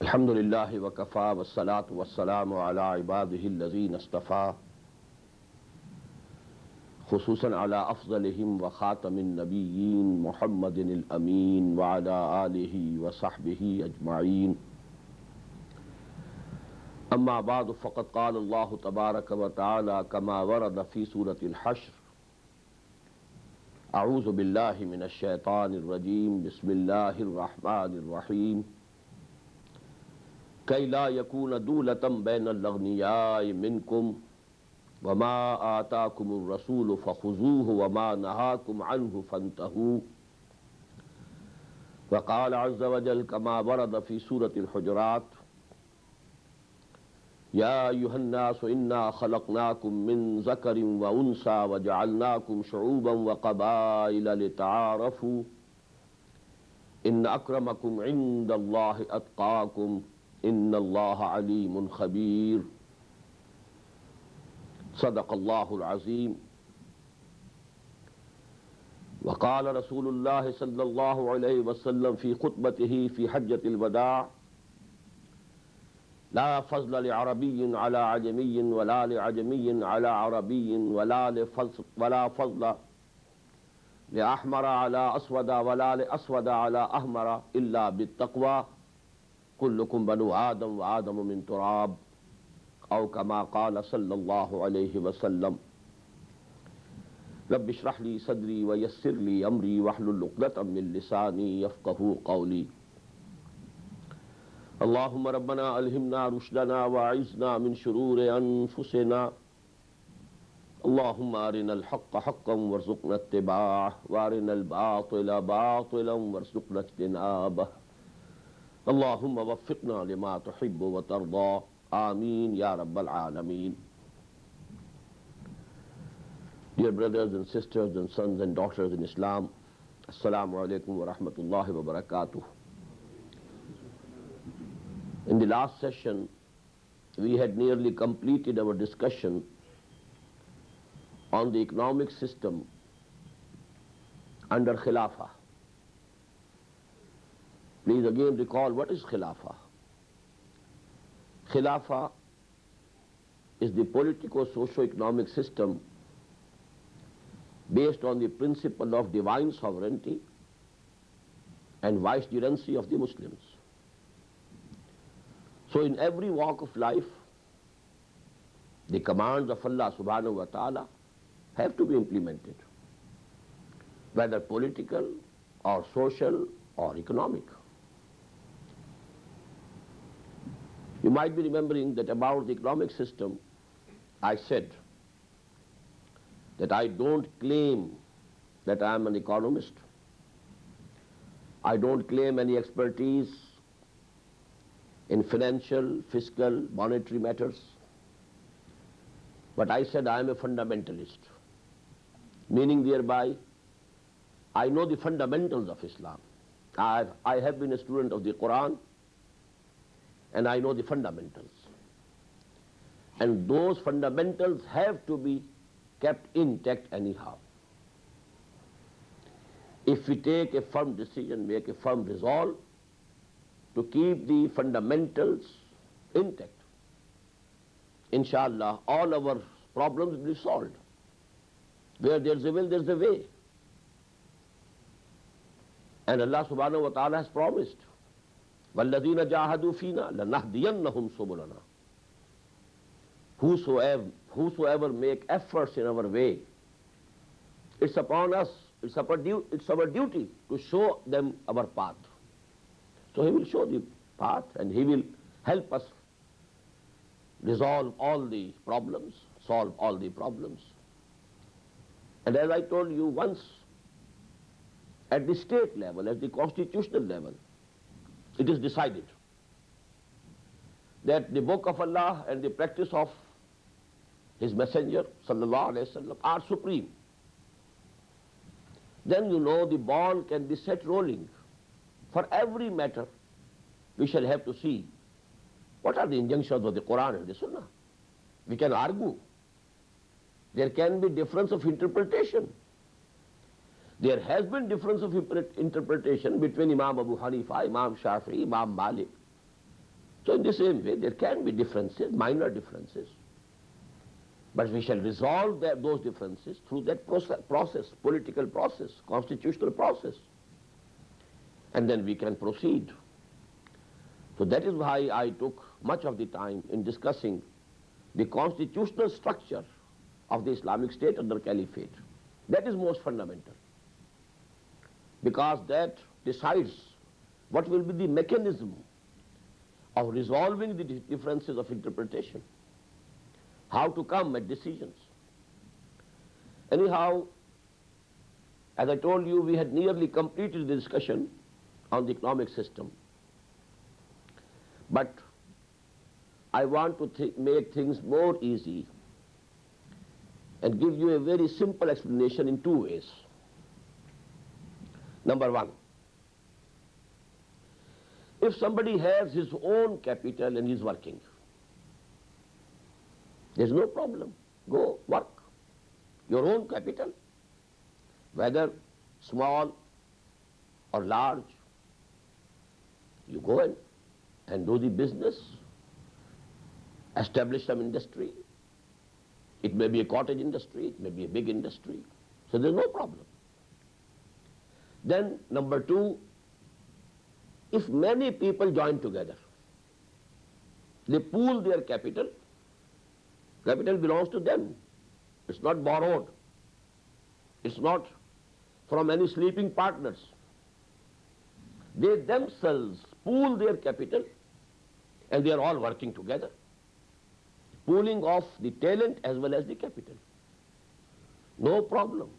Alhamdulillahi wa kafa wa salatu wa salamu ala ibadihi allazina istafa khususan ala afdalihim wa khatamin nabiyyin Muhammadin al-amin wa ala alihi wa sahbihi ajma'in. Amma ba'du faqad qala Allahu tabaraka wa ta'ala kama warada fi surati al-hashr. A'udhu billahi minash shaitanir rajim. Bismillahir rahmanir rahim. كي لا يكون دولة بين الأغنياء منكم وما آتاكم الرسول فخذوه وما نهاكم عنه فانتهوا. وقال عز وجل كما ورد في سورة الحجرات يا أيها الناس إنا خلقناكم من ذكر وأنثى وجعلناكم شعوبا وقبائل لتعارفوا إن أكرمكم عند الله أتقاكم إن الله عليم خبير. صدق الله العظيم. وقال رسول الله صلى الله عليه وسلم في خطبته في حجة الوداع لا فضل لعربي على عجمي ولا لعجمي على عربي ولا فضل لأحمر على أسود ولا لأسود على أحمر إلا بالتقوى كلكم بنو آدم وآدم من تراب أو كما قال صلى الله عليه وسلم. رب اشرح لي صدري ويسر لي أمري واحلل عقدة من لساني يفقهوا قولي. اللهم ربنا ألهمنا رشدنا وأعذنا من شرور أنفسنا. اللهم أرنا الحق حقا وارزقنا اتباعه وأرنا الباطل باطلا وارزقنا اجتنابه. اللهم وفقنا لما تحب وترضى آمين يا رب العالمين. Dear brothers and sisters and sons and daughters in Islam, Assalamu alaikum wa rahmatullahi wa barakatuh. In the last session, we had nearly completed our discussion on the economic system under Khilafah. Please again recall, what is Khilafah? Khilafah is the politico-socio-economic system based on the principle of divine sovereignty and vicegerency of the Muslims. So in every walk of life, the commands of Allah subhanahu wa ta'ala have to be implemented, whether political or social or economic. You might be remembering that about the economic system, I said that I don't claim that I am an economist. I don't claim any expertise in financial, fiscal, monetary matters. But I said I am a fundamentalist, meaning thereby I know the fundamentals of Islam. I have been a student of the Quran, and I know the fundamentals. And those fundamentals have to be kept intact anyhow. If we take a firm decision, make a firm resolve to keep the fundamentals intact, inshallah, all our problems will be solved. Where there's a will, there's a way. And Allah subhanahu wa ta'ala has promised, وَالَّذِينَ جَاهَدُوا فِينَا لَنَهْدِيَنَّهُمْ سُبُلَنَا. Whosoever make efforts in our way, it's upon us, it's our duty to show them our path. So He will show the path and He will help us resolve all the problems, solve all the problems. And as I told you once, at the state level, at the constitutional level, it is decided that the book of Allah and the practice of His Messenger sallallahu alaihi wasallam are supreme. Then you know the ball can be set rolling. For every matter, we shall have to see what are the injunctions of the Quran and the Sunnah. We can argue. There can be difference of interpretation. There has been difference of interpretation between Imam Abu Hanifa, Imam Shafi'i, Imam Malik. So in the same way, there can be differences, minor differences, but we shall resolve those differences through that process, political process, constitutional process, and then we can proceed. So that is why I took much of the time in discussing the constitutional structure of the Islamic State under Caliphate. That is most fundamental, because that decides what will be the mechanism of resolving the differences of interpretation, how to come at decisions. Anyhow, as I told you, we had nearly completed the discussion on the economic system. But I want to make things more easy and give you a very simple explanation in two ways. Number one, if somebody has his own capital and is working, there's no problem. Go work. Your own capital, whether small or large, you go and do the business, establish some industry. It may be a cottage industry, it may be a big industry. So there's no problem. Then number two, if many people join together, they pool their capital, capital belongs to them. It's not borrowed. It's not from any sleeping partners. They themselves pool their capital and they are all working together. Pooling of the talent as well as the capital. No problem.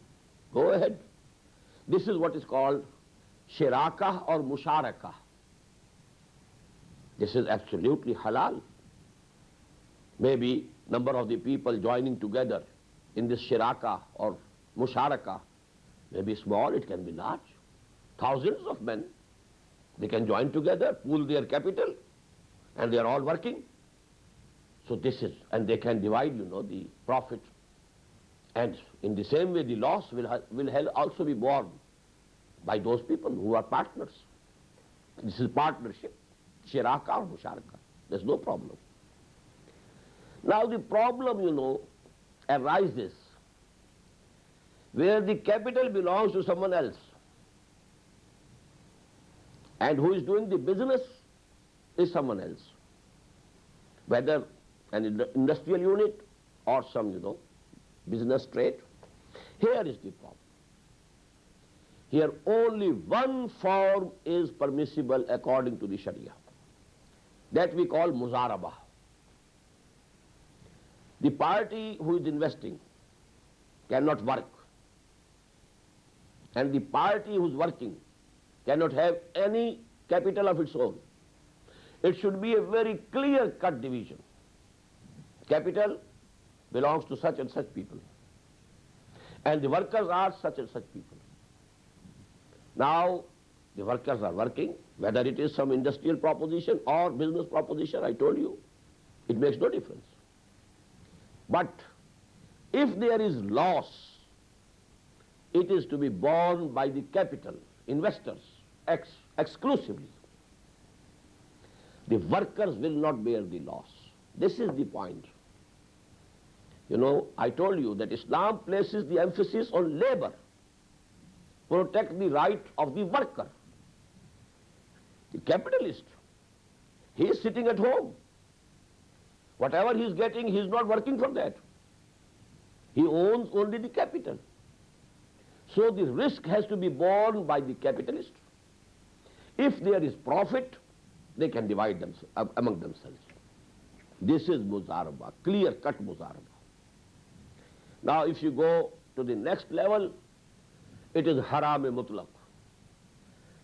Go ahead. This is what is called shirakah or musharakah. This is absolutely halal. Maybe number of the people joining together in this shirakah or musharakah may be small, it can be large. Thousands of men, they can join together, pool their capital, and they are all working. So this is, and they can divide, the profit. And in the same way, the loss will also be borne by those people who are partners. This is partnership, shiraka or musharaka. There's no problem. Now the problem, arises where the capital belongs to someone else, and who is doing the business is someone else, whether an industrial unit or some, business trade. Here is the problem. Here only one form is permissible according to the Sharia. That we call muzarabah. The party who is investing cannot work, and the party who is working cannot have any capital of its own. It should be a very clear-cut division. Capital belongs to such and such people, and the workers are such and such people. Now, the workers are working, whether it is some industrial proposition or business proposition, I told you, it makes no difference. But if there is loss, it is to be borne by the capital, investors, exclusively. The workers will not bear the loss. This is the point. I told you that Islam places the emphasis on labor, protect the right of the worker. The capitalist, he is sitting at home. Whatever he is getting, he is not working for that. He owns only the capital. So the risk has to be borne by the capitalist. If there is profit, they can divide among themselves. This is muzarabah, clear-cut muzarabah. Now if you go to the next level, it is haram-e-mutlaq.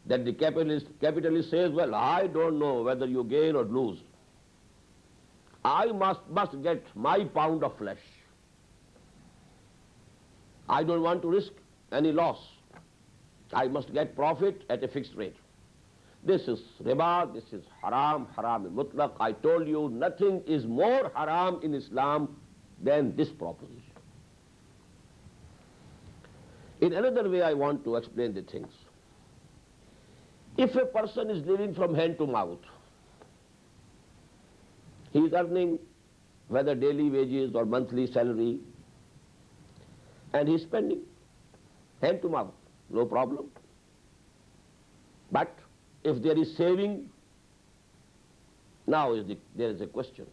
That the capitalist says, well, I don't know whether you gain or lose. I must get my pound of flesh. I don't want to risk any loss. I must get profit at a fixed rate. This is riba, this is haram, haram-e-mutlaq. I told you nothing is more haram in Islam than this proposition. In another way, I want to explain the things. If a person is living from hand to mouth, He is earning whether daily wages or monthly salary, and he is spending hand to mouth, no problem. But if there is saving, now there is a question.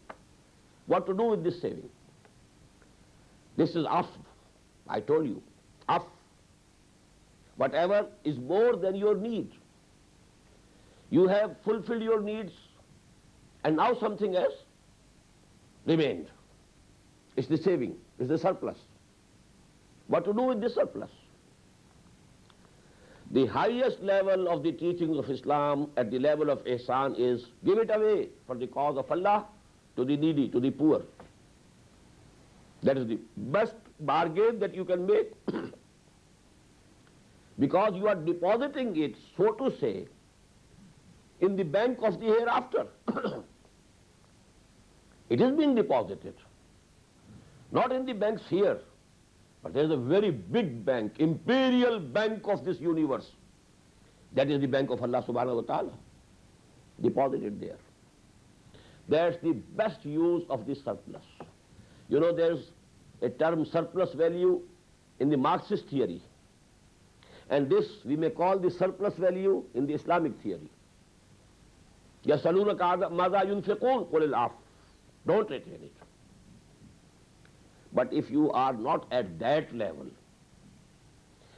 What to do with this saving? This is off. I told you, off. Whatever is more than your need. You have fulfilled your needs, and now something else remained. It's the saving, it's the surplus. What to do with this surplus? The highest level of the teachings of Islam at the level of ihsan is give it away for the cause of Allah to the needy, to the poor. That is the best bargain that you can make because you are depositing it, so to say, in the bank of the hereafter. It is being deposited, not in the banks here, but there is a very big bank, imperial bank of this universe. That is the bank of Allah subhanahu wa ta'ala, deposited there. That's the best use of the surplus. You know, there's a term surplus value in the Marxist theory, and this we may call the surplus value in the Islamic theory. يَسَأَلُونَكَ مَاذَا يُنْفِقُونَ قُلِ الْعَفْوَ. Don't retain it. But if you are not at that level,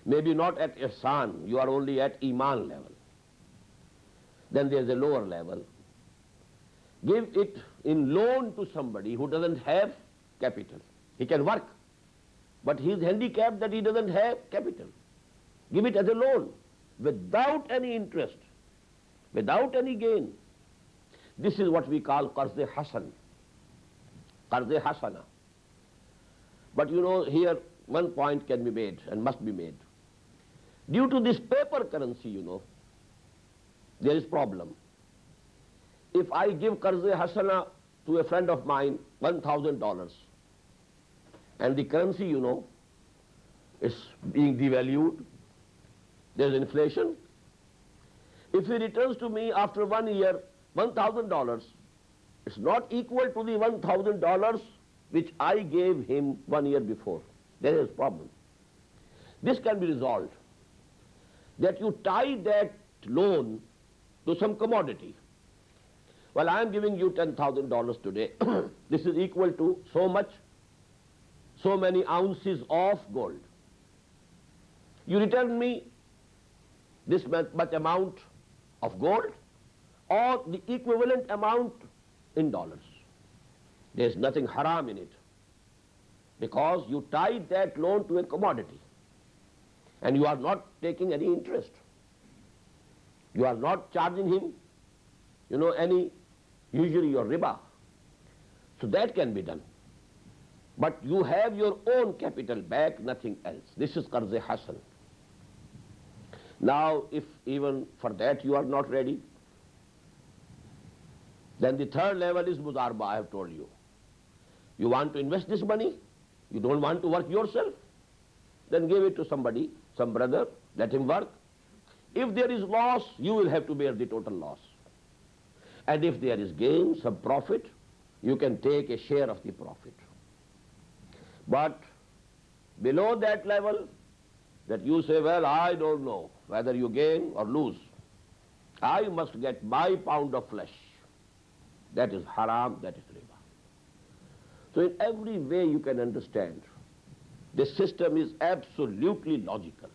maybe not at ihsan, you are only at iman level, then there is a lower level. Give it in loan to somebody who doesn't have capital. He can work, but he is handicapped that he doesn't have capital. Give it as a loan, without any interest, without any gain. This is what we call qarz-e hasan, qarz-e hasana. But you know, here one point can be made and must be made. Due to this paper currency, you know, there is problem. If I give qarz-e hasana to a friend of mine, $1,000, and the currency, you know, is being devalued, there is inflation. If he returns to me after 1 year $1,000, it's not equal to the $1,000 which I gave him 1 year before. There is a problem. This can be resolved. That you tie that loan to some commodity. Well, I am giving you $10,000 today. This is equal to so much, so many ounces of gold. You return me this much amount of gold or the equivalent amount in dollars. There is nothing haram in it because you tied that loan to a commodity and you are not taking any interest. You are not charging him, you know, any usury or riba. So that can be done. But you have your own capital back, nothing else. This is qarz-e hasan. Now, if even for that you are not ready, then the third level is muzarba, I have told you. You want to invest this money, you don't want to work yourself, then give it to somebody, some brother, let him work. If there is loss, you will have to bear the total loss. And if there is gain, some profit, you can take a share of the profit. But below that level, that you say, well, I don't know whether you gain or lose. I must get my pound of flesh. That is haram, that is riba. So in every way you can understand, this system is absolutely logical.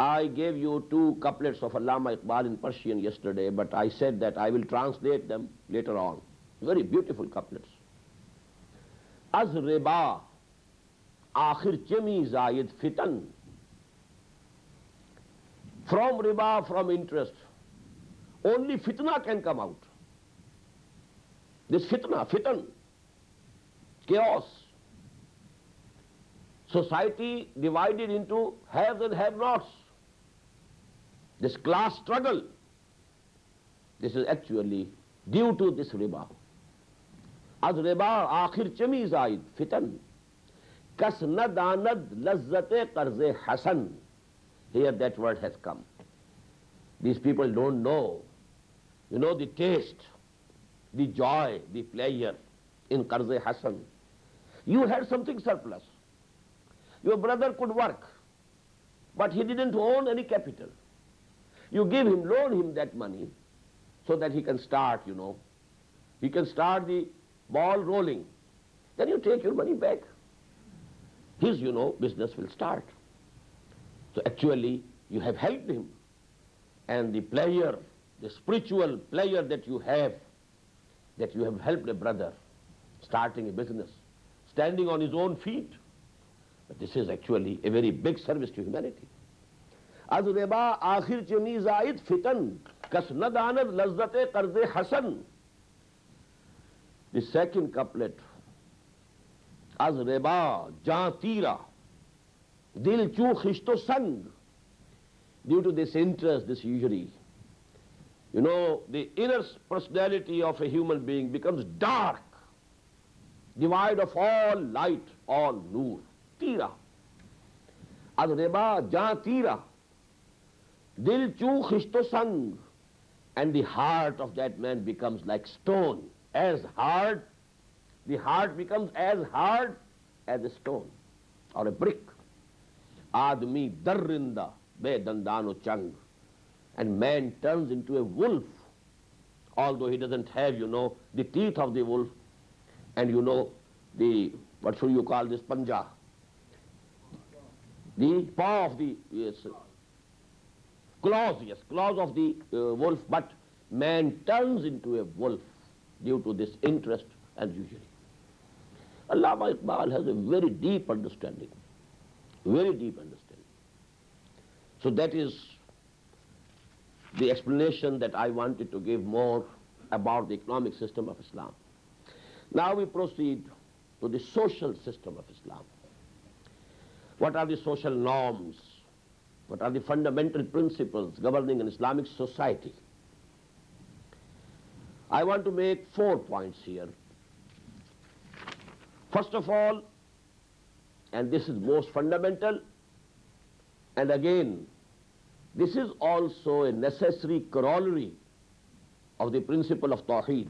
I gave you 2 couplets of Allama Iqbal in Persian yesterday, but I said that I will translate them later on. Very beautiful couplets. Az riba akhir chemi zayid fitan. From riba, from interest, only fitna can come out. This fitna, fitan, chaos. Society divided into haves and have-nots. This class struggle, this is actually due to this riba. Az riba akhir chami zaid fitan kas nadanad lazzate qarz-e hasan. Here that word has come. These people don't know, you know, the taste, the joy, the pleasure in Qarz-e Hasan. You had something surplus. Your brother could work, but he didn't own any capital. You give him, loan him that money so that he can start, he can start the ball rolling. Then you take your money back. His, business will start. So actually, you have helped him. And the pleasure, the spiritual pleasure that you have helped a brother starting a business, standing on his own feet. But this is actually a very big service to humanity. Az reba akhir chuni zaid fitan kas nadanat lazzate qarz-e hasan. The second couplet, az reba jan tira dil chu khishto sang. Due to this interest, this usury, the inner personality of a human being becomes dark, devoid of all light, all noor. Tira. Az reba jan tira dil chu khishto sang. And the heart of that man becomes like stone, as hard, the heart becomes as hard as a stone or a brick. Admi darrinda be dandano chang. And man turns into a wolf, although he doesn't have, the teeth of the wolf and, the, what should you call this, panja, the paw of the, claws of the wolf, but man turns into a wolf due to this interest and usury. Allama Iqbal has a very deep understanding, very deep understanding. So that is the explanation that I wanted to give more about the economic system of Islam. Now we proceed to the social system of Islam. What are the social norms? What are the fundamental principles governing an Islamic society? I want to make 4 points here. First of all, and this is most fundamental, and again, this is also a necessary corollary of the principle of Tawheed.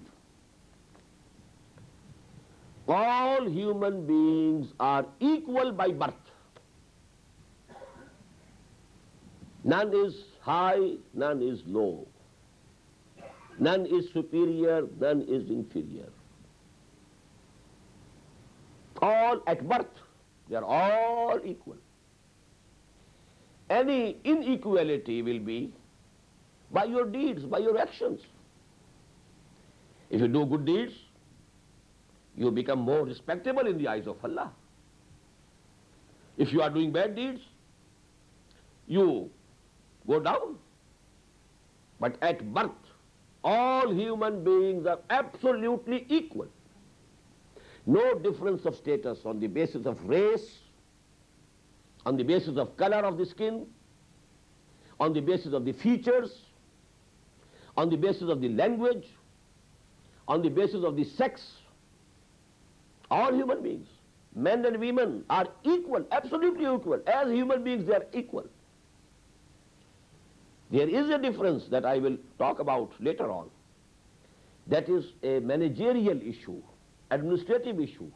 All human beings are equal by birth. None is high, none is low. None is superior, none is inferior. All at birth, they are all equal. Any inequality will be by your deeds, by your actions. If you do good deeds, you become more respectable in the eyes of Allah. If you are doing bad deeds, you go down. But at birth, all human beings are absolutely equal. No difference of status on the basis of race, on the basis of color of the skin, on the basis of the features, on the basis of the language, on the basis of the sex. All human beings, men and women, are equal, absolutely equal. As human beings, they are equal. There is a difference that I will talk about later on. That is a managerial issue, administrative issue.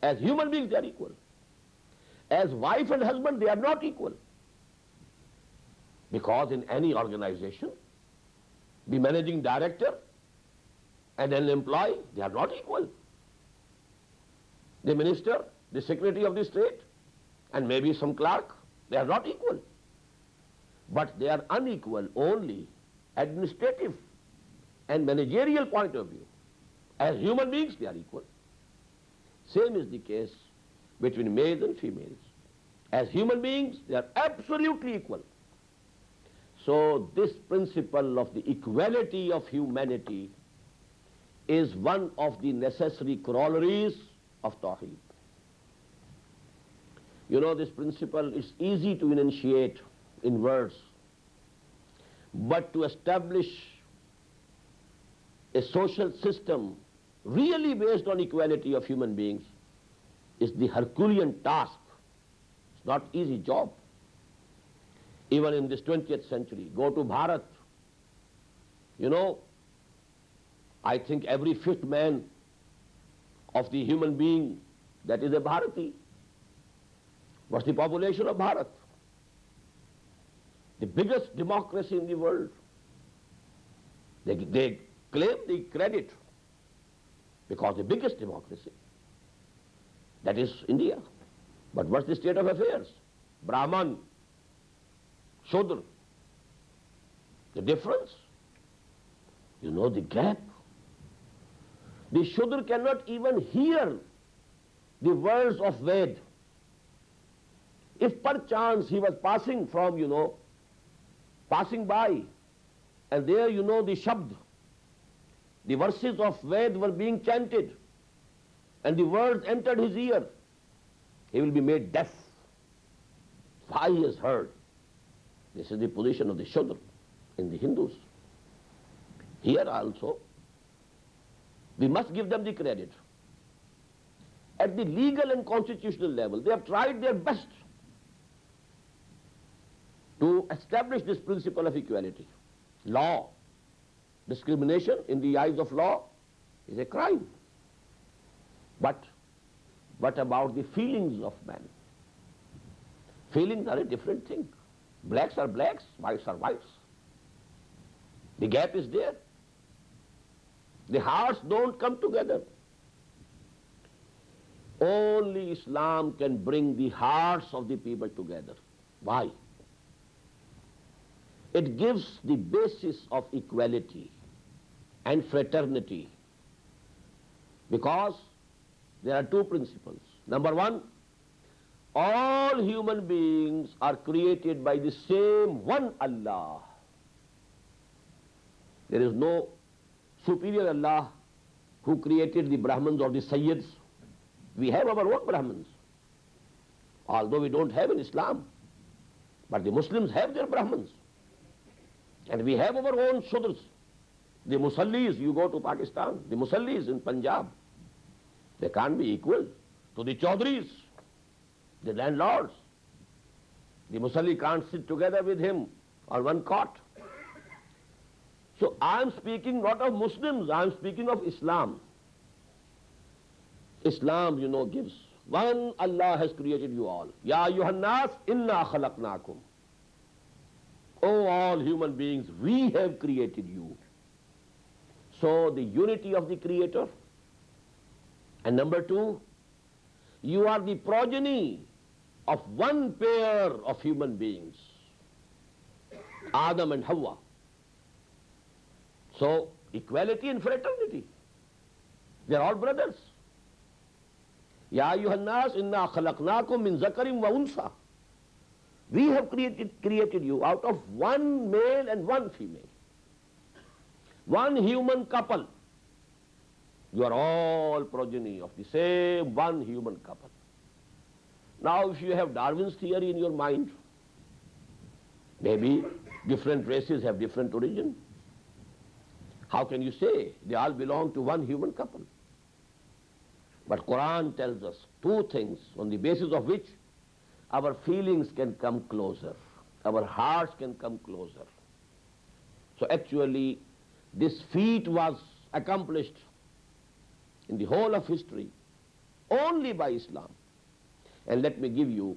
As human beings, they are equal. As wife and husband, they are not equal. Because in any organization, the managing director and an employee, they are not equal. The minister, the secretary of the state, and maybe some clerk, they are not equal. But they are unequal only administrative and managerial point of view. As human beings, they are equal. Same is the case between males and females. As human beings, they are absolutely equal. So this principle of the equality of humanity is one of the necessary corollaries of Tawheed. This principle is easy to enunciate in words, but to establish a social system really based on equality of human beings is the Herculean task. It's not easy job. Even in this 20th century, go to Bharat. I think every fifth man of the human being, that is a Bharati. What's the population of Bharat? The biggest democracy in the world. They claim the credit because the biggest democracy, that is India. But what's the state of affairs? Brahman, Shudra. The difference? You know the gap? The Shudra cannot even hear the words of Ved. If perchance he was passing from, passing by, and there, the Shabd, the verses of Ved were being chanted, and the words entered his ear, he will be made deaf. Why he has heard? This is the position of the Shudra in the Hindus. Here also, we must give them the credit. At the legal and constitutional level, they have tried their best to establish this principle of equality. Law, discrimination in the eyes of law is a crime. But what about the feelings of men? Feelings are a different thing. Blacks are blacks, whites are whites. The gap is there. The hearts don't come together. Only Islam can bring the hearts of the people together. Why? It gives the basis of equality and fraternity, because there are two principles. Number one, all human beings are created by the same one Allah. There is no superior Allah who created the Brahmins or the Sayyids. We have our own Brahmins, although we don't have in Islam. But the Muslims have their Brahmins. And we have our own Shudras. The Musallis, you go to Pakistan, the Musallis in Punjab, they can't be equal to the Chaudhries, the landlords. The Musalli can't sit together with him on one cot. So I am speaking not of Muslims, I am speaking of Islam. Islam, gives one Allah has created you all. Ya ayyuhan nas inna khalaqnakum. Oh, all human beings, we have created you. So the unity of the Creator. And number two, you are the progeny of one pair of human beings, Adam and Hawa. So equality and fraternity. They are all brothers. Ya ayyuhan nas inna khalaqnakum min zakarin wa unsa. We have created you out of one male and one female. One human couple. You are all progeny of the same one human couple. Now if you have Darwin's theory in your mind, maybe different races have different origin. How can you say they all belong to one human couple? But Quran tells us two things on the basis of which our feelings can come closer, our hearts can come closer. So actually, this feat was accomplished in the whole of history only by Islam. And let me give you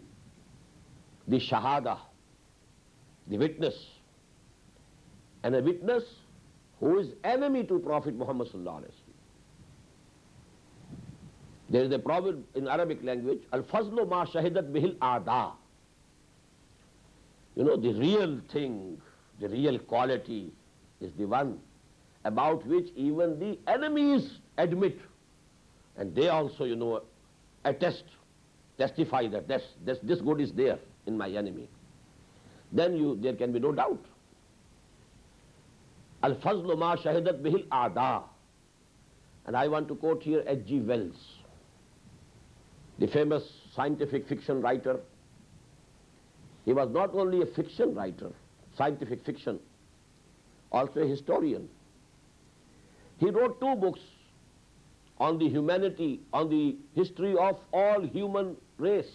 the Shahada, the witness, and a witness who is enemy to Prophet Muhammad sallallahu alaihi wasallam. There is a proverb in Arabic language, Al-Fazlu ma shahidat bihil aada. The real thing, the real quality is the one about which even the enemies admit. And they also, attest, testify that this good is there in my enemy. Then there can be no doubt. Al-Fazlu ma shahidat bihil aada. And I want to quote here H.G. Wells, the famous scientific fiction writer. He was not only a fiction writer, scientific fiction, also a historian. He wrote two books on the humanity, on the history of all human race.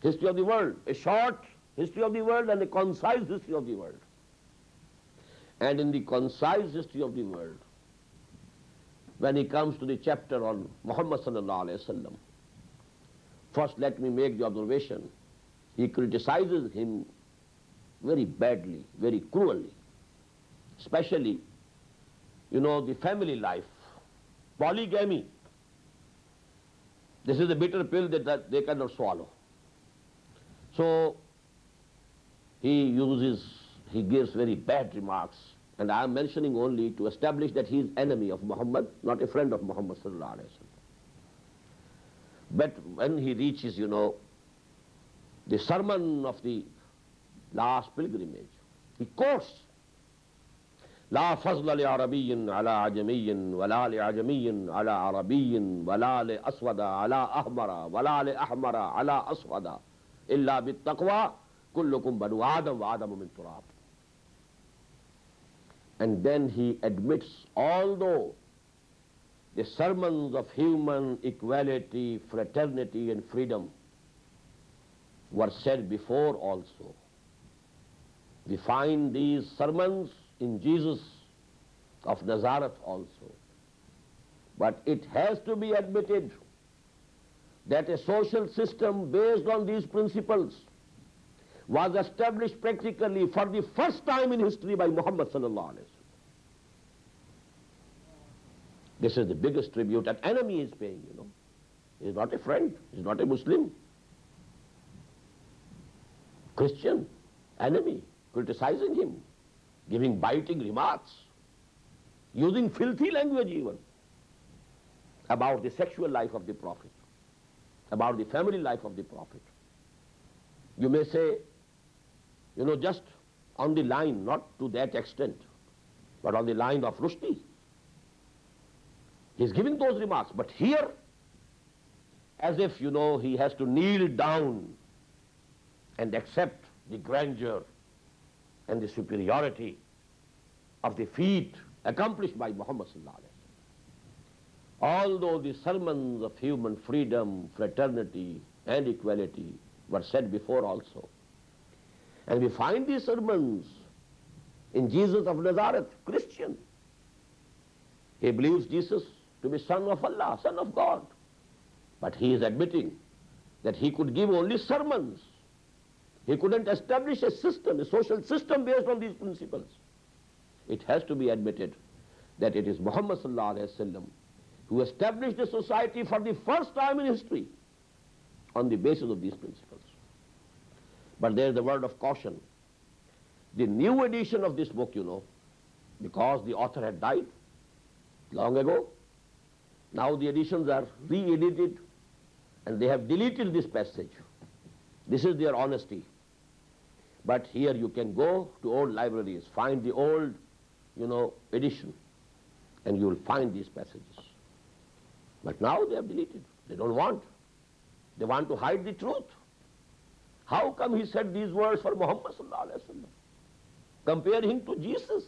History of the world, a short history of the world and a concise history of the world. And in the concise history of the world, when he comes to the chapter on Muhammad sallallahu alayhi wasallam, first let me make the observation. He criticizes him very badly, very cruelly, especially, the family life, polygamy. This is the bitter pill that they cannot swallow. So he gives very bad remarks, and I am mentioning only to establish that he is enemy of Muhammad, not a friend of Muhammad sallallahu alaihi wasallam. But when he reaches, the sermon of the last pilgrimage, he quotes, لا فضل لعربي على عجمي ولا لعجمي على عربي ولا لأسود على أحمر ولا لأحمر على أسود إلا بالتقوى كلكم بنو آدم وآدم من تراب. And then he admits, although the sermons of human equality, fraternity and freedom were said before also, we find these sermons in Jesus of Nazareth also. But it has to be admitted that a social system based on these principles was established practically for the first time in history by Muhammad sallallahu alaihi wasallam. This is the biggest tribute an enemy is paying, He is not a friend, he is not a Muslim. Christian, enemy, criticizing him, giving biting remarks, using filthy language even about the sexual life of the Prophet, about the family life of the Prophet. You may say, just on the line, not to that extent, but on the line of Rushdie. He's giving those remarks, but here, as if, he has to kneel down and accept the grandeur and the superiority of the feat accomplished by Muhammad sallallahu alaihi wasallam. Although the sermons of human freedom, fraternity and equality were said before also. And we find these sermons in Jesus of Nazareth, Christian. He believes Jesus to be Son of Allah, Son of God. But he is admitting that he could give only sermons. He couldn't establish a system, a social system based on these principles. It has to be admitted that it is Muhammad sallallahu alaihi wasallam who established a society for the first time in history on the basis of these principles. But there is a word of caution. The new edition of this book, because the author had died long ago, now the editions are re-edited and they have deleted this passage. This is their honesty. But here you can go to old libraries, find the old, edition, and you will find these passages. But now they have deleted. They don't want. They want to hide the truth. How come he said these words for Muhammad sallallahu alaihi wasallam? Compare him to Jesus.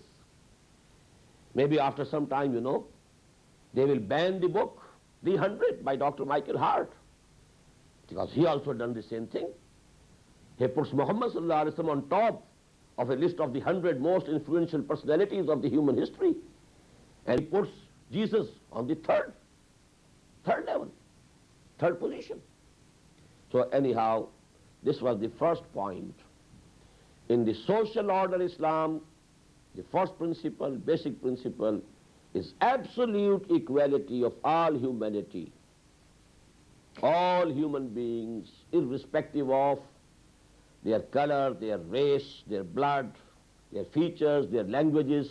Maybe after some time, they will ban the book, The 100 by Dr. Michael Hart, because he also done the same thing. He puts Muhammad sallallahu alaihi wasallam on top of a list of the 100 most influential personalities of the human history, and he puts Jesus on the third level, third position. So anyhow, this was the first point. In the social order Islam, the first principle, basic principle, is absolute equality of all humanity. All human beings, irrespective of their color, their race, their blood, their features, their languages,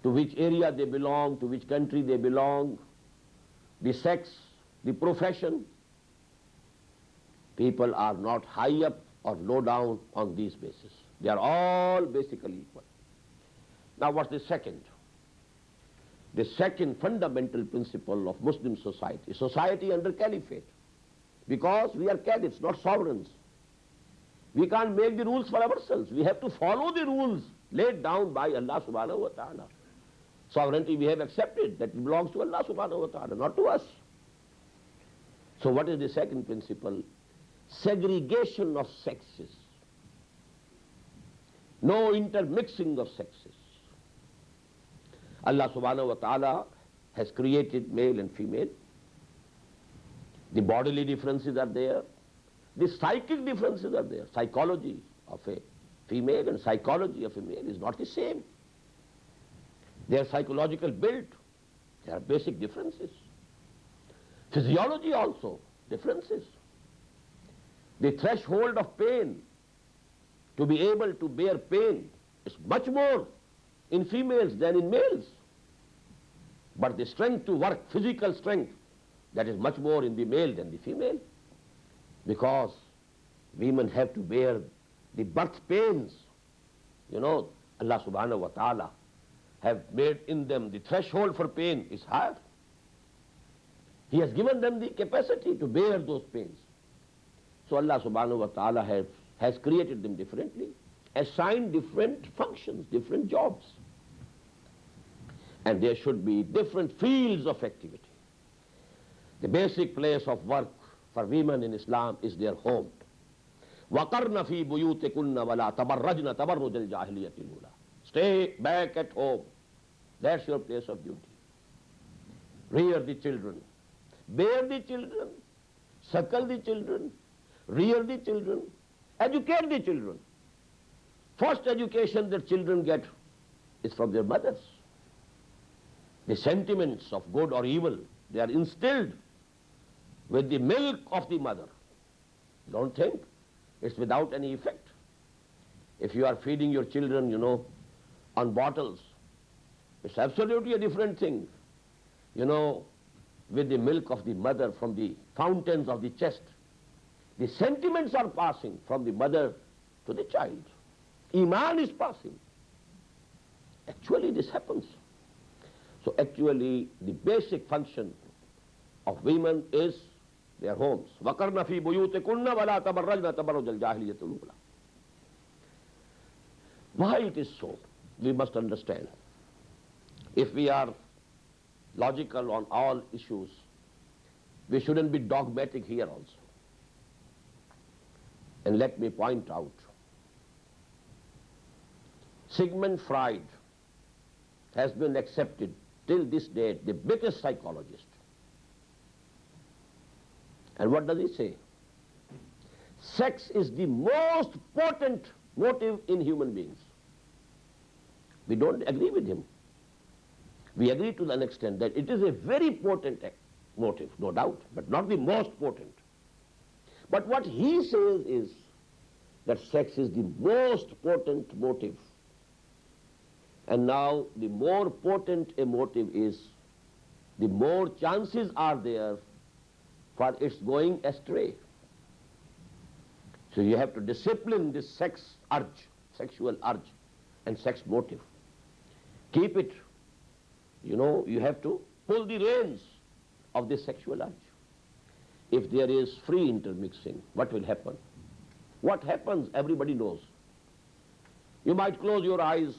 to which area they belong, to which country they belong, the sex, the profession. People are not high up or low down on these bases. They are all basically equal. Now what's the second? The second fundamental principle of Muslim society, society under caliphate. Because we are caliphs, not sovereigns. We can't make the rules for ourselves. We have to follow the rules laid down by Allah subhanahu wa ta'ala. Sovereignty we have accepted, that it belongs to Allah subhanahu wa ta'ala, not to us. So what is the second principle? Segregation of sexes. No intermixing of sexes. Allah subhanahu wa ta'ala has created male and female. The bodily differences are there. The psychic differences are there. Psychology of a female and psychology of a male is not the same. Their psychological build, there are basic differences. Physiology also, differences. The threshold of pain, to be able to bear pain, is much more in females than in males. But the strength to work, physical strength, that is much more in the male than the female. Because women have to bear the birth pains. You know, Allah subhanahu wa ta'ala have made in them the threshold for pain is higher. He has given them the capacity to bear those pains. So Allah subhanahu wa ta'ala has created them differently, assigned different functions, different jobs. And there should be different fields of activity. The basic place of work for women in Islam is their home. وَقَرْنَ فِي بُيُوتِكُنَّ وَلَا تَبَرَّجْنَ تَبَرُّجَ الْجَاهِلِيَّةِ الْأُولَى. Stay back at home. That's your place of duty. Rear the children. Bear the children. Suckle the children. Rear the children. Educate the children. First education that children get is from their mothers. The sentiments of good or evil, they are instilled with the milk of the mother. Don't think it's without any effect. If you are feeding your children, you know, on bottles, it's absolutely a different thing. You know, with the milk of the mother from the fountains of the chest, the sentiments are passing from the mother to the child. Iman is passing. Actually, this happens. So actually, the basic function of women is their homes. وَقَرْنَ فِي بُيُوتِكُنَّ وَلَا تَبَرَّجْنَ تَبَرُّجَ الْجَاهِلِيَّةِ الْأُولَى. Why it is so? We must understand. If we are logical on all issues, we shouldn't be dogmatic here also. And let me point out, Sigmund Freud has been accepted till this date the biggest psychologist. And what does he say? Sex is the most potent motive in human beings. We don't agree with him. We agree to an extent that it is a very potent motive, no doubt, but not the most potent. But what he says is that sex is the most potent motive. And now the more potent a motive is, the more chances are there for its going astray. So you have to discipline this sex urge, sexual urge and sex motive. Keep it. You know, you have to pull the reins of this sexual urge. If there is free intermixing, what will happen? What happens, everybody knows. You might close your eyes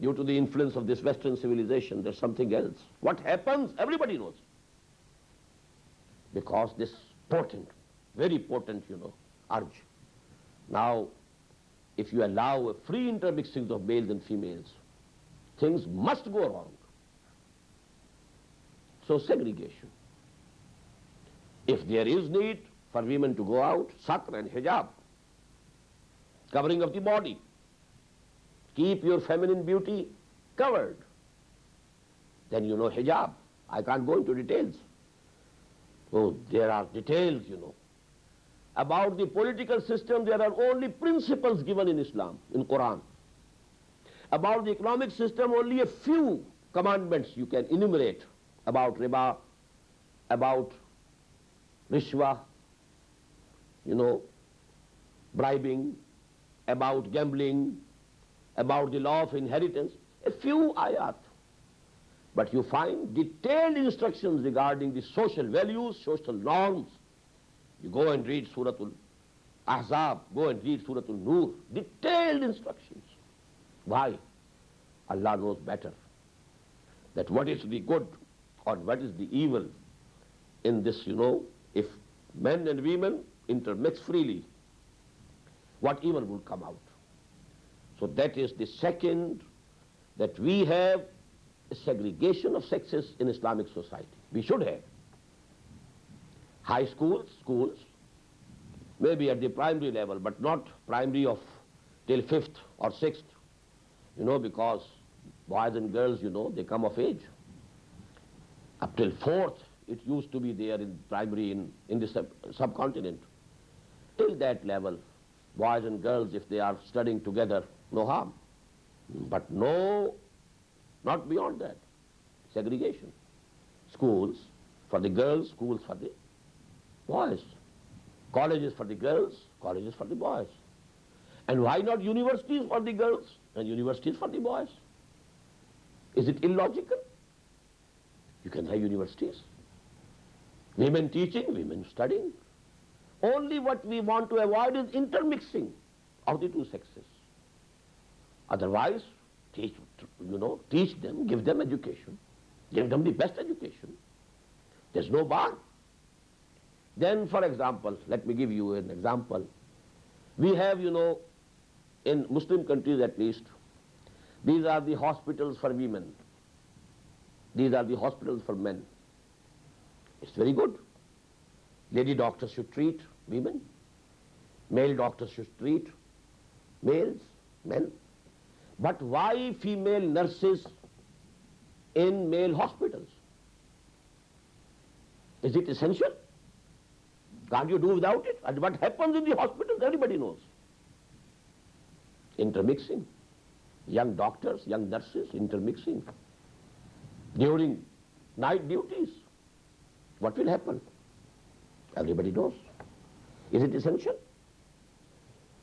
due to the influence of this Western civilization, there's something else. What happens, everybody knows. Because this potent, very potent, you know, urge. Now, if you allow a free intermixing of males and females, things must go wrong. So segregation. If there is need for women to go out, satr and hijab, covering of the body, keep your feminine beauty covered, then you know hijab. I can't go into details. Oh, there are details, you know. About the political system, there are only principles given in Islam, in Quran. About the economic system, only a few commandments you can enumerate. About riba, about rishwa, you know, bribing, about gambling, about the law of inheritance, a few ayat. But you find detailed instructions regarding the social values, social norms. You go and read Suratul Ahzab, go and read Suratul Nur, detailed instructions. Why? Allah knows better that what is the good or what is the evil in this, you know, if men and women intermix freely, what evil will come out. So that is the second, that we have a segregation of sexes in Islamic society. We should have. High schools, maybe at the primary level, but not primary of till 5th or 6th, because boys and girls, they come of age. Up till 4th, it used to be there in primary in the subcontinent. Till that level, boys and girls, if they are studying together, no harm. But no, not beyond that. Segregation. Schools for the girls, schools for the boys. Colleges for the girls, colleges for the boys. And why not universities for the girls and universities for the boys? Is it illogical? You can have universities. Women teaching, women studying. Only what we want to avoid is intermixing of the two sexes. Otherwise, teach them, give them education, give them the best education. There's no bar. Then, for example, let me give you an example. We have, in Muslim countries at least, these are the hospitals for women. These are the hospitals for men. It's very good. Lady doctors should treat women. Male doctors should treat males, men. But why female nurses in male hospitals? Is it essential? Can't you do without it? And what happens in the hospitals, everybody knows. Intermixing. Young doctors, young nurses, intermixing. During night duties, what will happen? Everybody knows. Is it essential?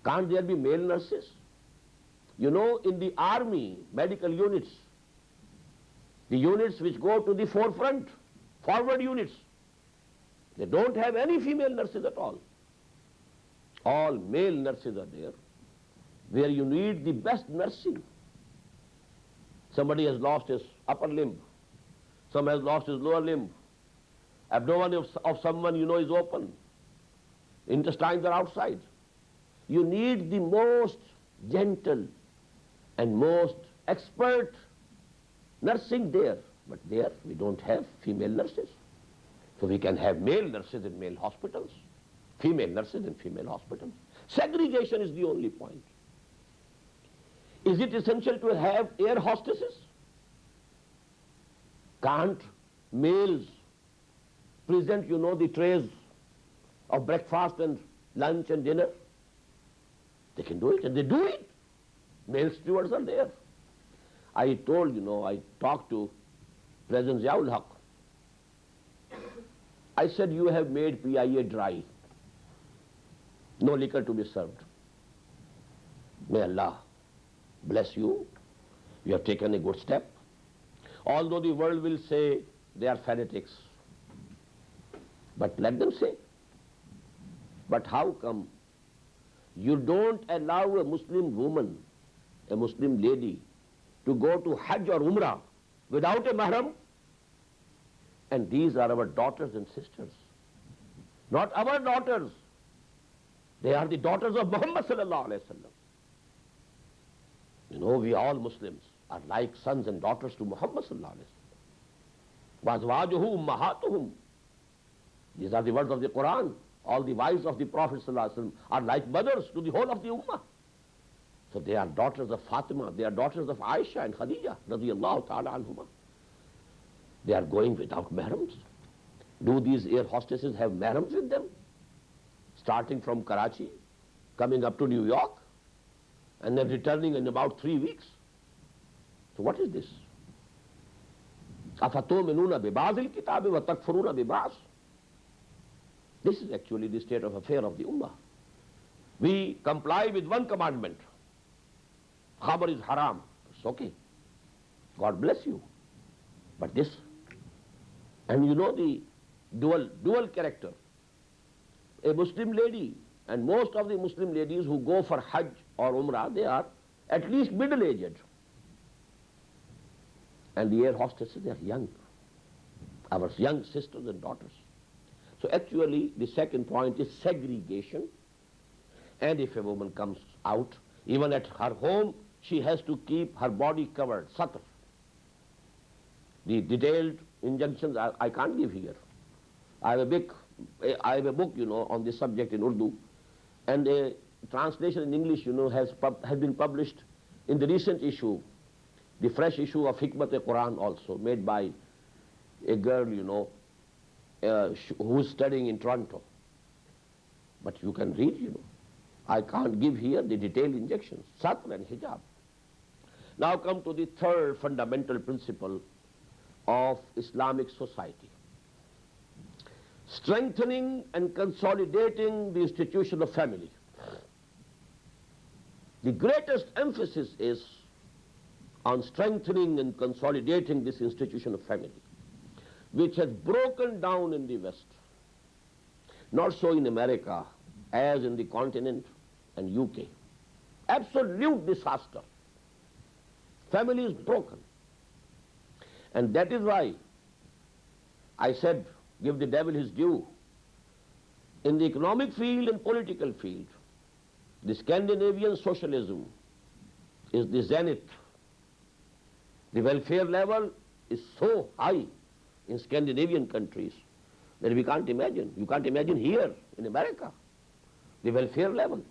Can't there be male nurses? In the army, medical units, the units which go to the forefront, forward units, they don't have any female nurses at all. All male nurses are there, where you need the best nursing. Somebody has lost his upper limb. Some has lost his lower limb. Abdomen of someone is open. Intestines are outside. You need the most gentle and most expert nursing there. But there we don't have female nurses. So we can have male nurses in male hospitals, female nurses in female hospitals. Segregation is the only point. Is it essential to have air hostesses? Can't males present, the trays of breakfast and lunch and dinner? They can do it, and they do it. Male stewards are there. I told, I talked to President Ziaul Haq. I said, you have made PIA dry. No liquor to be served. May Allah bless you. You have taken a good step. Although the world will say they are fanatics. But let them say. But how come you don't allow a Muslim woman, a Muslim lady, to go to Hajj or Umrah without a mahram? And these are our daughters and sisters. Not our daughters. They are the daughters of Muhammad sallallahu alayhi wasallam. We all Muslims are like sons and daughters to Muhammad sallallahu alayhi wasallam. وَأَزْوَاجُهُ أُمَّهَاتُهُمْ. These are the words of the Quran. All the wives of the Prophet sallallahu alayhi wasallam are like mothers to the whole of the Ummah. So they are daughters of Fatima, they are daughters of Aisha and Khadija radiyallahu ta'ala anhuma. They are going without mahrams. Do these air hostesses have mahrams with them? Starting from Karachi, coming up to New York, and then returning in about 3 weeks. So what is this? أَفَتُؤْمِنُونَ بِبَعْضِ الْكِتَابِ وَتَكْفُرُونَ بِبَعْضٍ. This is actually the state of affair of the Ummah. We comply with one commandment. Khamr is haram. It's okay. God bless you. But this, and the dual character. A Muslim lady, and most of the Muslim ladies who go for Hajj or Umrah, they are at least middle-aged. And the air hostesses, they are young. Our young sisters and daughters. So actually, the second point is segregation. And if a woman comes out, even at her home, she has to keep her body covered, satr. The detailed injunctions I can't give here. I have a book, on this subject in Urdu, and a translation in English, has been published in the recent issue, the fresh issue of Hikmat-e-Quran also, made by a girl, who's studying in Toronto. But you can read, I can't give here the detailed injunctions, Satr and Hijab. Now come to the third fundamental principle of Islamic society. Strengthening and consolidating the institution of family. The greatest emphasis is on strengthening and consolidating this institution of family, which has broken down in the West. Not so in America, as in the continent and UK. Absolute disaster. Family is broken. And that is why I said, give the devil his due. In the economic field and political field, the Scandinavian socialism is the zenith. The welfare level is so high in Scandinavian countries that we can't imagine. You can't imagine here in America, the welfare level.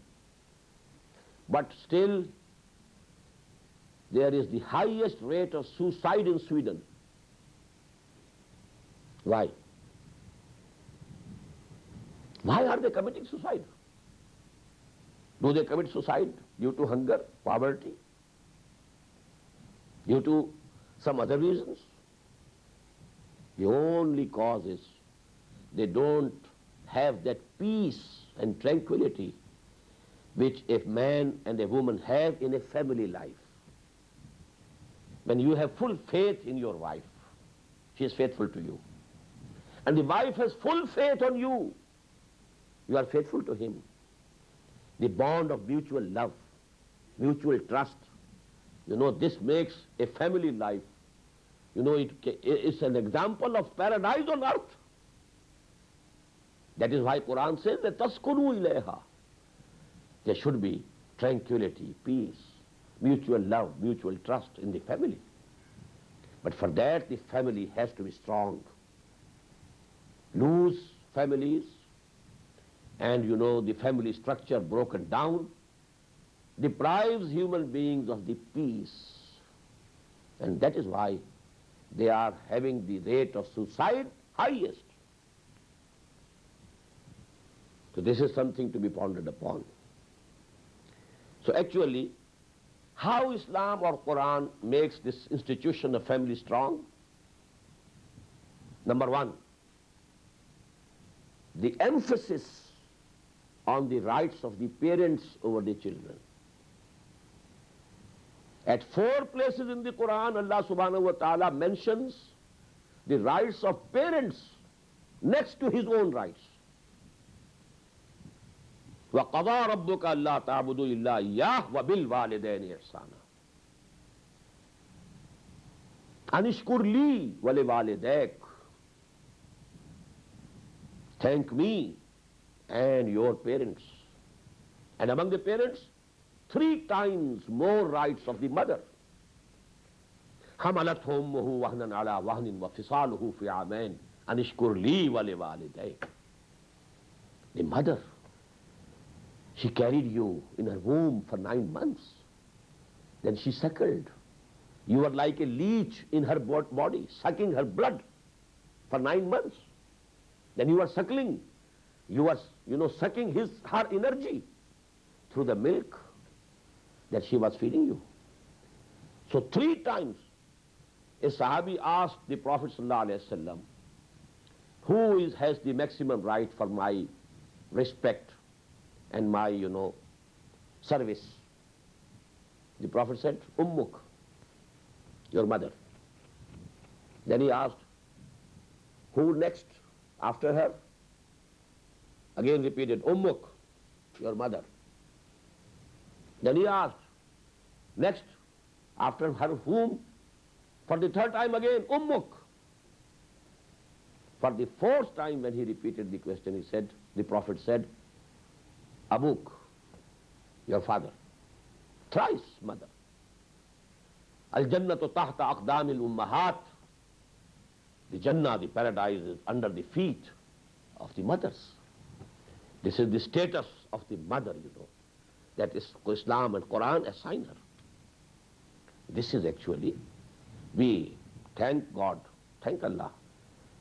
But still, there is the highest rate of suicide in Sweden. Why? Why are they committing suicide? Do they commit suicide due to hunger, poverty, due to some other reasons? The only cause is they don't have that peace and tranquility which a man and a woman have in a family life. When you have full faith in your wife, she is faithful to you. And the wife has full faith on you, you are faithful to him. The bond of mutual love, mutual trust, this makes a family life, it's an example of paradise on earth. That is why Quran says that taskunu ilayha. There should be tranquility, peace, mutual love, mutual trust in the family. But for that, the family has to be strong. Loose families and, the family structure broken down deprives human beings of the peace. And that is why they are having the rate of suicide highest. So this is something to be pondered upon. So actually, how Islam or Quran makes this institution of family strong? Number one, the emphasis on the rights of the parents over the children. At 4 places in the Quran, Allah subhanahu wa ta'ala mentions the rights of parents next to his own rights. وَقَضَى رَبُّكَ أَلَّا تَعْبُدُوا إِلَّا إِيَّاهُ وَبِالْوَالِدَيْنِ إِحْسَانًا أَنِشْكُرْ لِي وَلِوَالِدَيْكَ. Thank me and your parents. And among the parents, 3 times more rights of the mother. حَمَلَتْهُ أُمُّهُ وَهْنًا عَلَى وَهْنٍ وَفِصَالُهُ فِي عَامَيْنِ أَنِ اشْكُرْ لِي وَلِوَالِدَيْكَ. The mother, she carried you in her womb for 9 months. Then she suckled. You were like a leech in her body, sucking her blood for 9 months. Then you were suckling. You were, sucking her energy through the milk that she was feeding you. So 3 times a Sahabi asked the Prophet ﷺ, who has the maximum right for my respect and my, service? The Prophet said, Ummuk, your mother. Then he asked, who next after her? Again repeated, Ummuk, your mother. Then he asked, next after her whom? For the 3rd time again, Ummuk. For the 4th time when he repeated the question, the Prophet said, Abuk, your father. Thrice mother. Al-jannatu tahta aqdamil ummahat. The Jannah, the paradise, is under the feet of the mothers. This is the status of the mother, that is Islam and Quran assign her. This is actually, we thank God, thank Allah.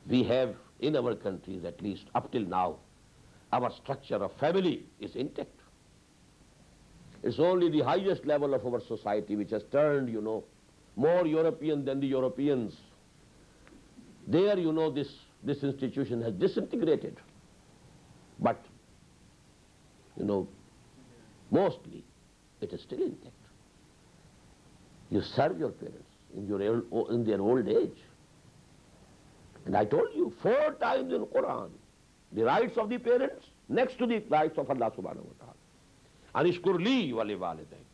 We have in our countries, at least up till now, our structure of family is intact. It's only the highest level of our society which has turned, more European than the Europeans. There, this institution has disintegrated. But, mostly it is still intact. You serve your parents in their old age. And I told you 4 times in Quran, the rights of the parents next to the rights of Allah subhanahu wa ta'ala. Anishkur li wa li walidayn.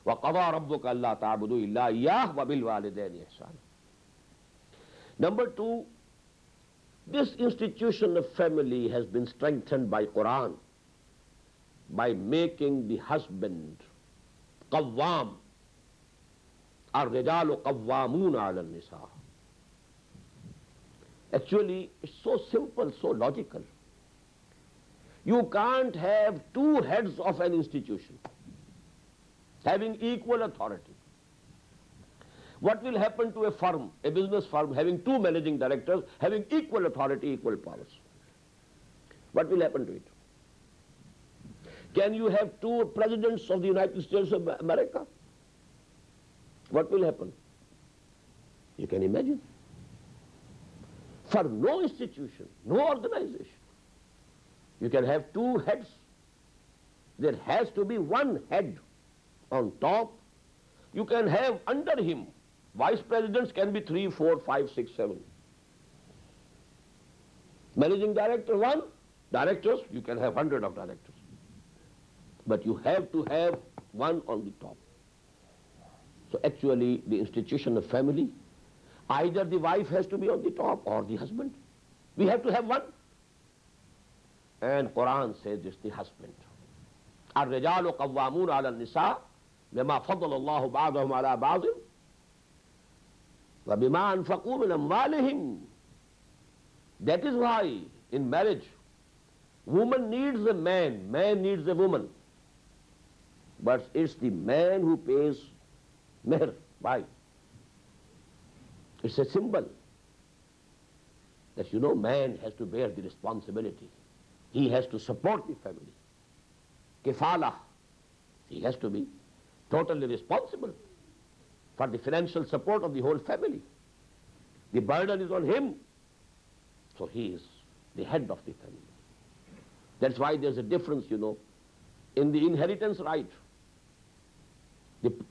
Wa qada rabbuka alla ta'budu illa iyyah wa bil walidayni ihsana. Number 2, this institution of family has been strengthened by Quran, by making the husband qawwam. Ar-rijalu qawwamun 'ala an-nisa. Actually, it's so simple, so logical. You can't have 2 heads of an institution having equal authority. What will happen to a firm, a business firm, having 2 managing directors, having equal authority, equal powers? What will happen to it? Can you have 2 presidents of the United States of America? What will happen? You can imagine. For no institution, no organization, you can have 2 heads. There has to be 1 head on top. You can have under him, vice presidents can be 3, 4, 5, 6, 7. Managing director 1, directors, you can have 100 of directors. But you have to have 1 on the top. So actually the institution of family, either the wife has to be on the top or the husband. We have to have 1. And Quran says it's the husband. Ar-rijalu qawwamun 'ala an-nisa bima faddala Allahu ba'dahum 'ala ba'din wa bima anfaqu min amwalihim. That is why in marriage, woman needs a man, man needs a woman. But it's the man who pays mehr. Why? It's a symbol that, man has to bear the responsibility. He has to support the family. Kifala. He has to be totally responsible for the financial support of the whole family. The burden is on him. So he is the head of the family. That's why there's a difference, in the inheritance right.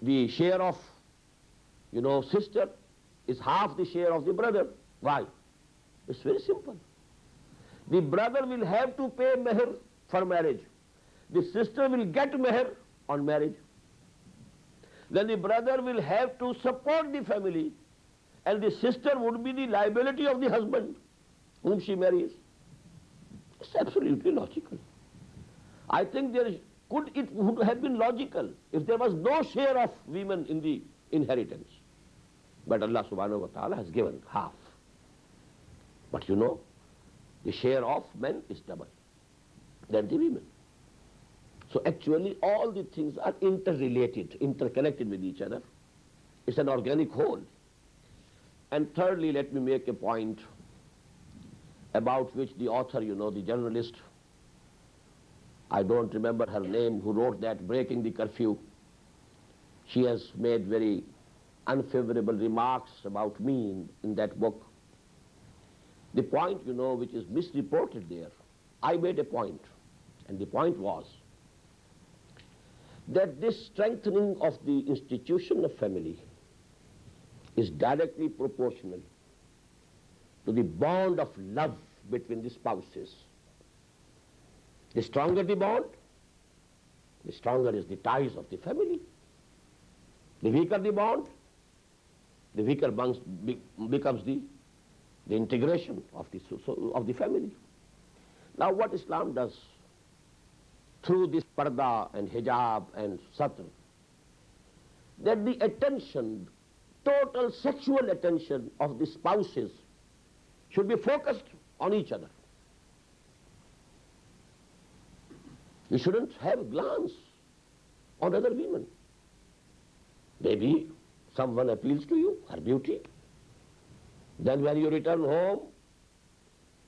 The share of, sister is half the share of the brother. Why? It's very simple. The brother will have to pay meher for marriage. The sister will get meher on marriage. Then the brother will have to support the family, and the sister would be the liability of the husband whom she marries. It's absolutely logical. I think it would have been logical if there was no share of women in the inheritance. But Allah subhanahu wa ta'ala has given half. But the share of men is double than the women. So actually all the things are interrelated, interconnected with each other. It's an organic whole. And thirdly, let me make a point about which the author, the journalist, I don't remember her name, who wrote that, Breaking the Curfew. She has made very unfavorable remarks about me in that book. The point, which is misreported there, I made a point, and the point was that this strengthening of the institution of family is directly proportional to the bond of love between the spouses. The stronger the bond, the stronger is the ties of the family. The weaker the bond, the weaker becomes the integration of the family. Now what Islam does through this parda and hijab and satr, that the attention, total sexual attention of the spouses should be focused on each other. You shouldn't have a glance on other women. Maybe someone appeals to you, her beauty. Then when you return home,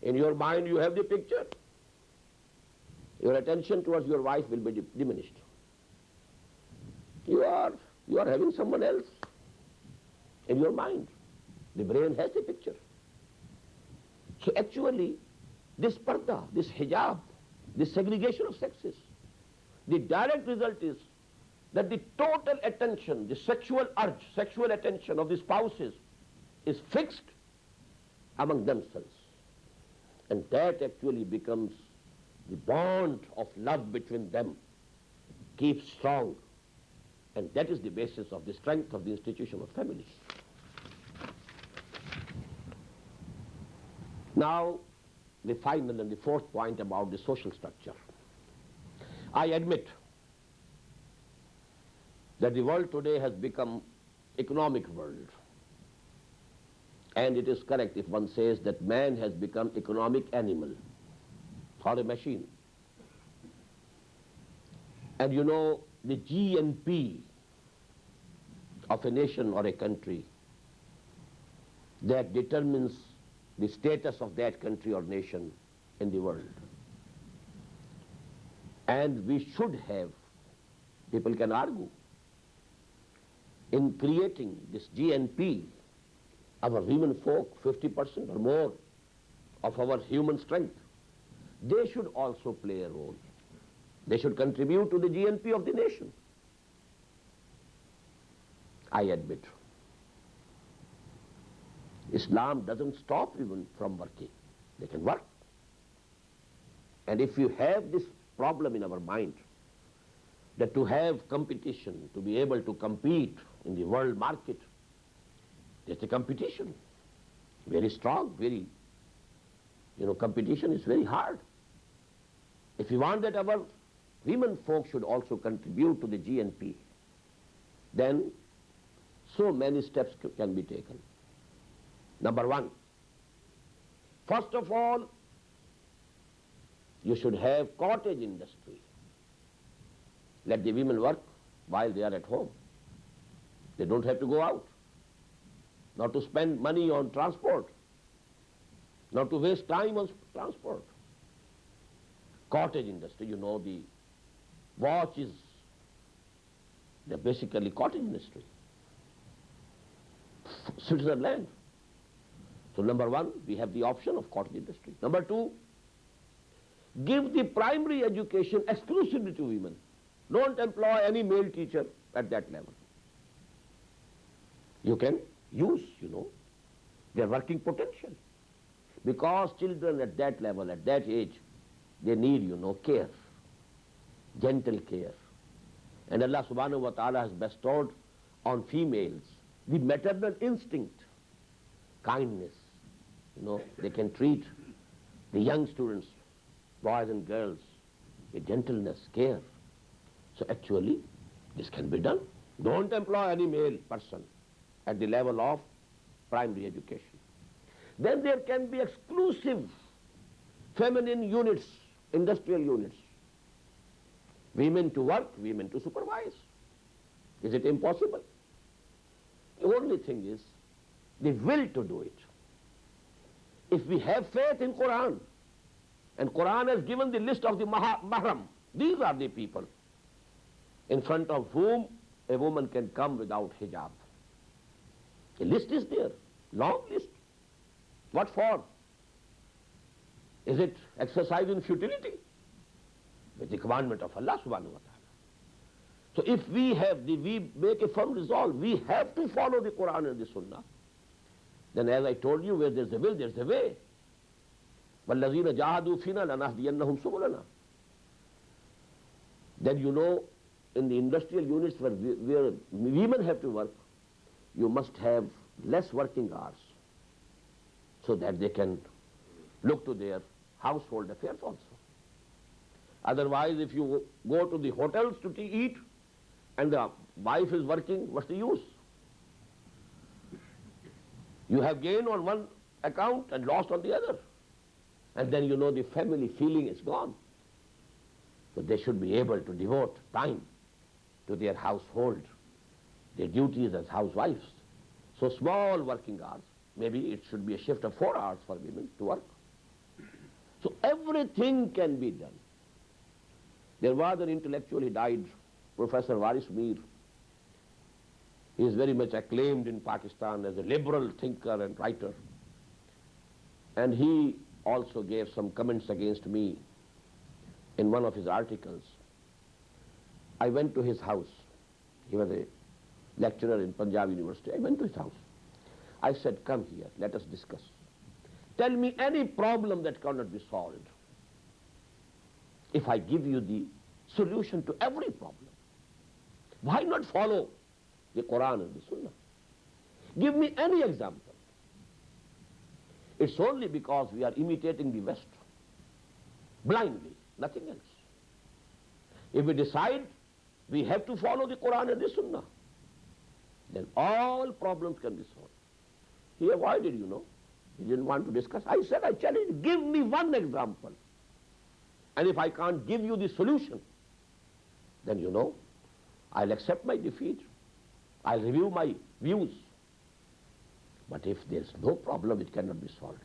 in your mind you have the picture. Your attention towards your wife will be diminished. You are having someone else in your mind. The brain has the picture. So actually, this parda, this hijab, this segregation of sexes, the direct result is that the total attention, the sexual urge, sexual attention of the spouses is fixed among themselves. And that actually becomes the bond of love between them, keeps strong. And that is the basis of the strength of the institution of family. Now, the final and the fourth point about the social structure. I admit that the world today has become economic world. And it is correct if one says that man has become economic animal or a machine. And you know, the GNP of a nation or a country that determines the status of that country or nation in the world. And we should have, people can argue, in creating this GNP, our women folk, 50% or more of our human strength, they should also play a role. They should contribute to the GNP of the nation. I admit, Islam doesn't stop women from working. They can work. And if you have this problem in our mind, that to have competition, to be able to compete in the world market, there's a competition, very strong, very, competition is very hard. If you want that our women folk should also contribute to the GNP, then so many steps can be taken. Number one, first of all, you should have cottage industry. Let the women work while they are at home. They don't have to go out, not to spend money on transport, not to waste time on transport. Cottage industry, the watch is basically cottage industry. Switzerland. So number one, we have the option of cottage industry. Number two, give the primary education exclusively to women. Don't employ any male teacher at that level. You can use, their working potential. Because children at that level, at that age, they need, care, gentle care. And Allah subhanahu wa ta'ala has bestowed on females the maternal instinct, kindness. They can treat the young students, boys and girls, with gentleness, care. So actually, this can be done. Don't employ any male person at the level of primary education. Then there can be exclusive feminine units, industrial units. Women to work, women to supervise. Is it impossible? The only thing is the will to do it. If we have faith in Quran, and Quran has given the list of the mahram, these are the people in front of whom a woman can come without hijab. A list is there, long list. What for? Is it exercise in futility? With the commandment of Allah subhanahu wa ta'ala. So if we make a firm resolve, we have to follow the Quran and the Sunnah. Then as I told you, where there's a will, there's a way. وَالَّذِينَ جَاهَدُوا فِينَا لَنَهْدِيَنَّهُمْ سُبُلَنَا. Then in the industrial units where women have to work, you must have less working hours so that they can look to their household affairs also. Otherwise, if you go to the hotels to eat and the wife is working, what's the use? You have gained on one account and lost on the other. And then you know the family feeling is gone. So they should be able to devote time to their household, their duties as housewives. So small working hours, maybe it should be a shift of 4 hours for women to work. So everything can be done. There was an intellectual, he died, Professor Waris Mir. He is very much acclaimed in Pakistan as a liberal thinker and writer. And he also gave some comments against me in one of his articles. I went to his house. He was a lecturer in Punjab University. I went to his house. I said, come here, let us discuss. Tell me any problem that cannot be solved. If I give you the solution to every problem, why not follow the Quran and the Sunnah? Give me any example. It's only because we are imitating the West blindly, nothing else. If we decide we have to follow the Quran and the Sunnah, then all problems can be solved. He avoided, He didn't want to discuss. I said, I challenge you, give me one example. And if I can't give you the solution, then I'll accept my defeat. I'll review my views. But if there's no problem, it cannot be solved.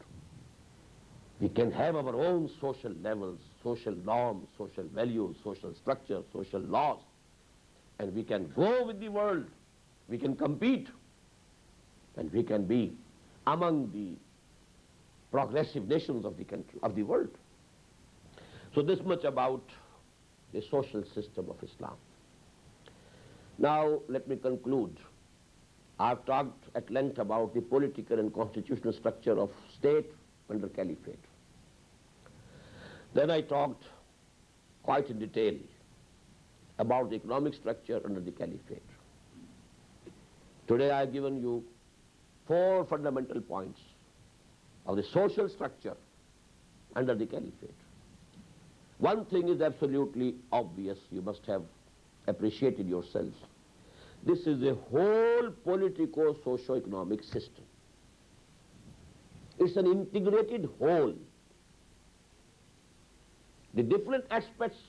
We can have our own social levels, social norms, social values, social structures, social laws, and we can go with the world. We can compete, and we can be among the progressive nations of the country, of the world. So this much about the social system of Islam. Now let me conclude. I've talked at length about the political and constitutional structure of state under caliphate. Then I talked quite in detail about the economic structure under the caliphate. Today I have given you 4 fundamental points of the social structure under the caliphate. One thing is absolutely obvious, you must have appreciated yourselves. This is a whole politico-socio-economic system. It's an integrated whole. The different aspects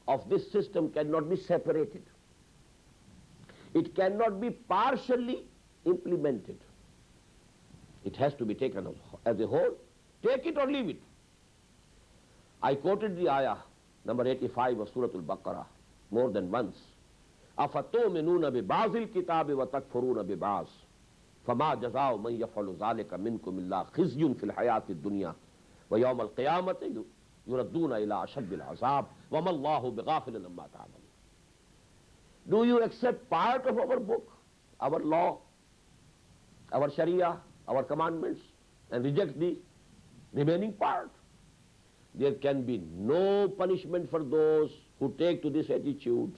of this system cannot be separated. It cannot be partially implemented. It has to be taken as a whole. Take it or leave it. I quoted the ayah, number 85 of Surah Al-Baqarah, more than once. أَفَتُؤْمِنُونَ بِبَعْضِ الْكِتَابِ وَتَكْفُرُونَ بِبَعْضٍ فَمَا جَزَاءُ مَنْ يَفْعَلُ ذَلِكَ مِنْكُمْ إِلَّا خِزْيٌ فِي الْحَيَاةِ الدُّنْيَا وَيَوْمَ الْقِيَامَةِ يُرَدُّونَ إِلَىٰ أَشَدِّ الْعَذَابِ وَمَا اللَّهُ بِغَافِلٍ عَمَّا تَعْمَلُونَ. Do you accept part of our book, our law, our Sharia, our commandments, and reject the remaining part? There can be no punishment for those who take to this attitude,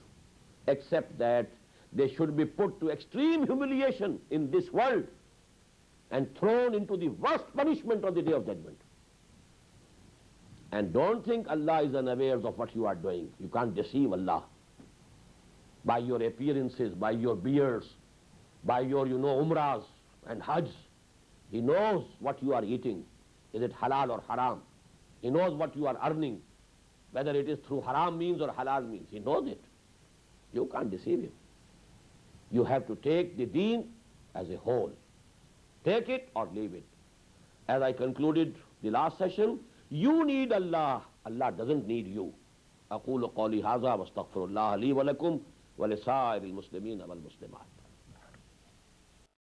except that they should be put to extreme humiliation in this world and thrown into the worst punishment on the Day of Judgment. And don't think Allah is unaware of what you are doing. You can't deceive Allah by your appearances, by your beards, by your, umrahs and hajj. He knows what you are eating. Is it halal or haram? He knows what you are earning, whether it is through haram means or halal means. He knows it. You can't deceive him. You have to take the deen as a whole. Take it or leave it. As I concluded the last session, you need Allah. Allah doesn't need you. أقول قولي هذا واستغفر الله لي ولكم ولسائر المسلمين والمسلمات.